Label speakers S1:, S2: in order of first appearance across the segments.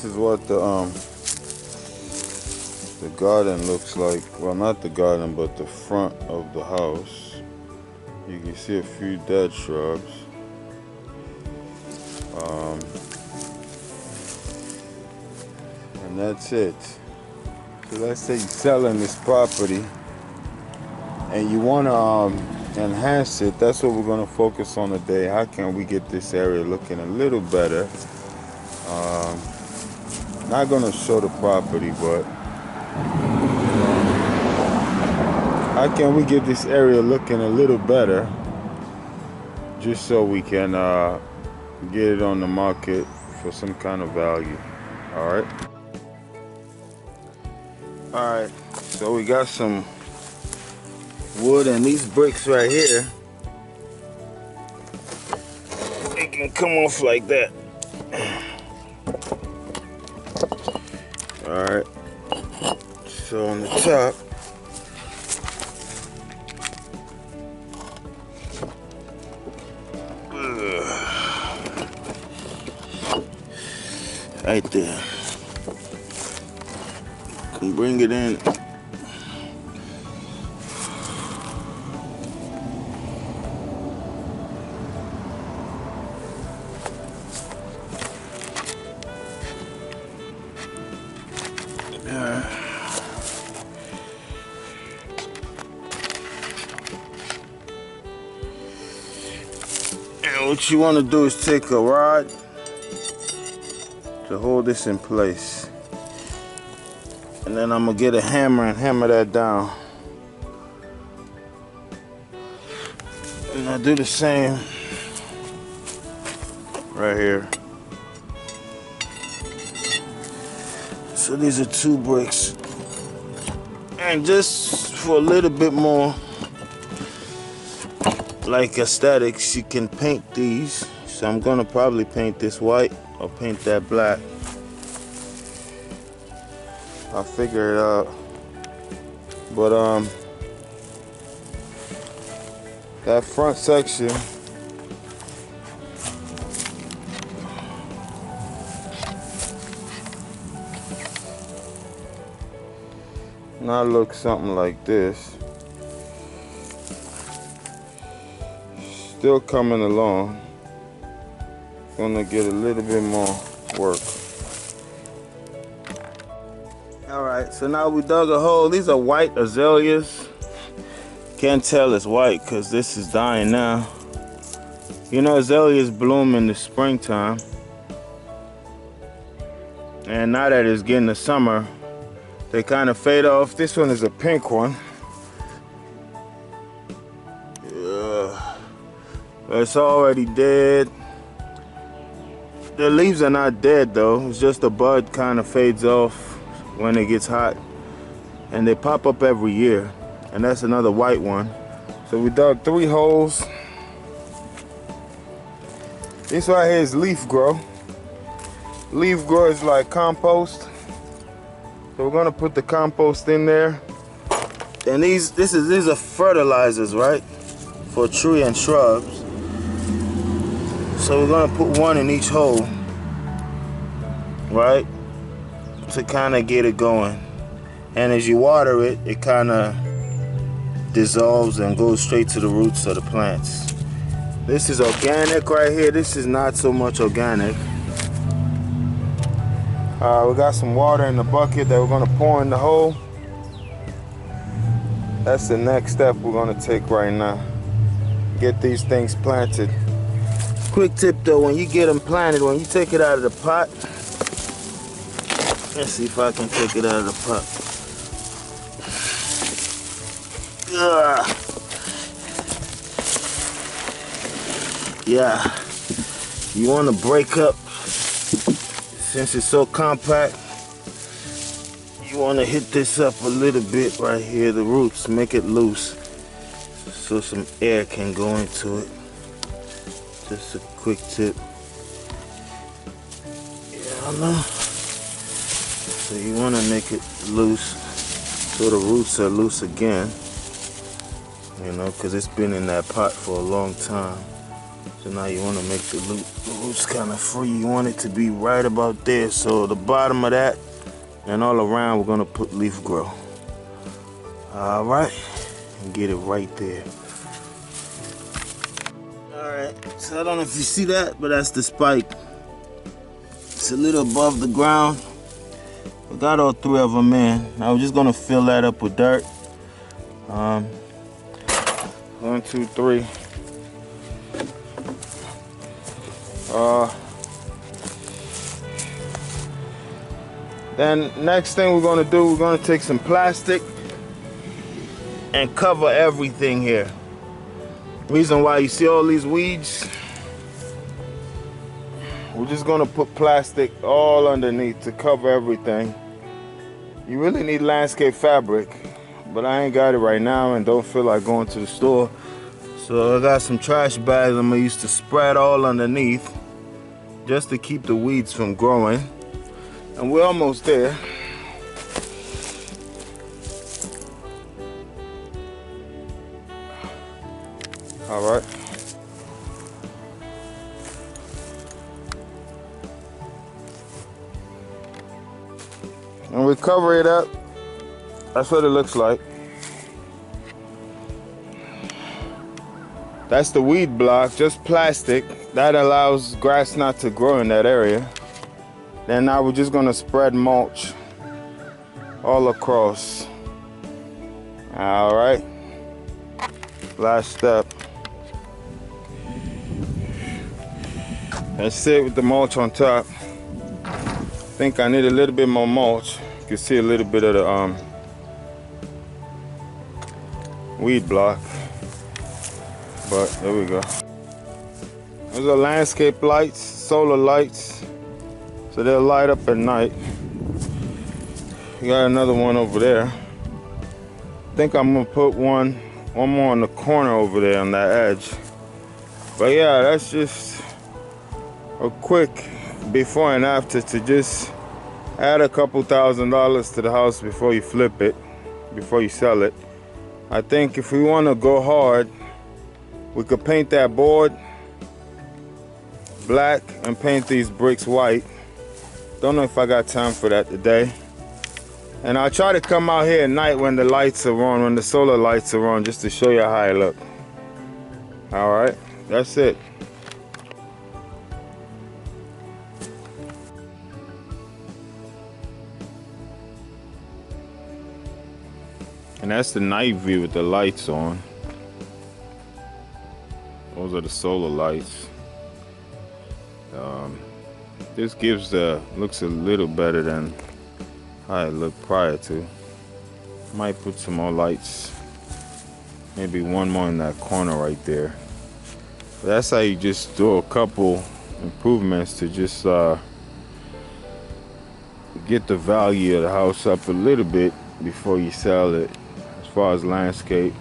S1: this is what the garden looks like. Well, not the garden, but the front of the house. You can see a few dead shrubs. And that's it. So let's say you're selling this property and you want to enhance it. That's what we're going to focus on today. How can we get this area looking a little better? Not going to show the property, but how can we get this area looking a little better, just so we can get it on the market for some kind of value. All right, so we got some wood, and these bricks right here, they can come off like that. All right, so on the top, right there, can bring it in. And what you want to do is take a rod to hold this in place, and then I'm gonna get a hammer and hammer that down, and I do the same right here. So these are 2 bricks, and just for a little bit more like aesthetics, you can paint these. So I'm gonna probably paint this white or paint that black. I'll figure it out. But that front section, now look something like this. Still coming along. Gonna get a little bit more work. All right, so now we dug a hole. These are white azaleas. Can't tell it's white because this is dying now. You know, azaleas bloom in the springtime, and now that it's getting the summer, they kind of fade off. This one is a pink one. It's already dead. The leaves are not dead though. It's just the bud kind of fades off when it gets hot, and they pop up every year. And that's another white one. So we dug 3 holes. This right here is leaf grow. Leaf grow is like compost. So we're gonna put the compost in there. And these are fertilizers, right? For tree and shrubs. So we're gonna put 1 in each hole, right? To kind of get it going. And as you water it, it kind of dissolves and goes straight to the roots of the plants. This is organic right here. This is not so much organic. We got some water in the bucket that we're gonna pour in the hole. That's the next step we're gonna take right now. Get these things planted. Quick tip though, when you get them planted, when you take it out of the pot, let's see if I can take it out of the pot. Yeah, you want to break up, since it's so compact, you want to hit this up a little bit right here, the roots, make it loose so some air can go into it. Just a quick tip. Yeah, I know. So you want to make it loose so the roots are loose again, you know, because it's been in that pot for a long time. So now you want to make the roots kind of free. You want it to be right about there. So the bottom of that and all around we're going to put leaf grow. All right, and get it right there. All right, so I don't know if you see that, but that's the spike. It's a little above the ground. We got all 3 of them in. Now we're just gonna fill that up with dirt. 1, 2, 3. Then next thing we're gonna do, we're gonna take some plastic and cover everything here. Reason why you see all these weeds, we're just gonna put plastic all underneath to cover everything. You really need landscape fabric, but I ain't got it right now and don't feel like going to the store. So I got some trash bags I'm gonna use to spread all underneath just to keep the weeds from growing. And we're almost there. All right. And we cover it up. That's what it looks like. That's the weed block, just plastic. That allows grass not to grow in that area. Then now we're just gonna spread mulch all across. All right. Last step. That's it with the mulch on top. I think I need a little bit more mulch. You can see a little bit of the weed block. But there we go. Those are landscape lights, solar lights. So they'll light up at night. You got another one over there. I think I'm gonna put one more on the corner over there on that edge. But yeah, that's just a quick before and after to just add a couple $1,000s to the house before you flip it, before you sell it. I think if we want to go hard, we could paint that board black and paint these bricks white. Don't know if I got time for that today. And I'll try to come out here at night when the lights are on, when the solar lights are on, just to show you how I look. All right, that's it. And that's the night view with the lights on. Those are the solar lights. This gives looks a little better than how it looked prior to. Might put some more lights, maybe one more in that corner right there. But that's how you just do a couple improvements to just get the value of the house up a little bit before you sell it. As far as landscape,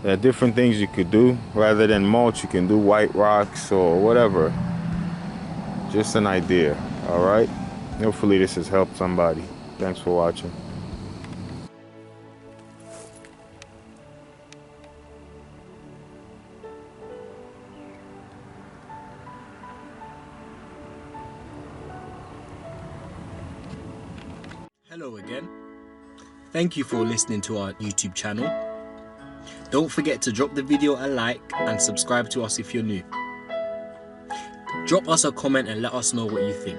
S1: there are different things you could do. Rather than mulch, you can do white rocks or whatever. Just an idea. All right, hopefully this has helped somebody. Thanks for watching.
S2: Hello again. Thank you for listening to our YouTube channel. Don't forget to drop the video a like and subscribe to us if you're new. Drop us a comment and let us know what you think.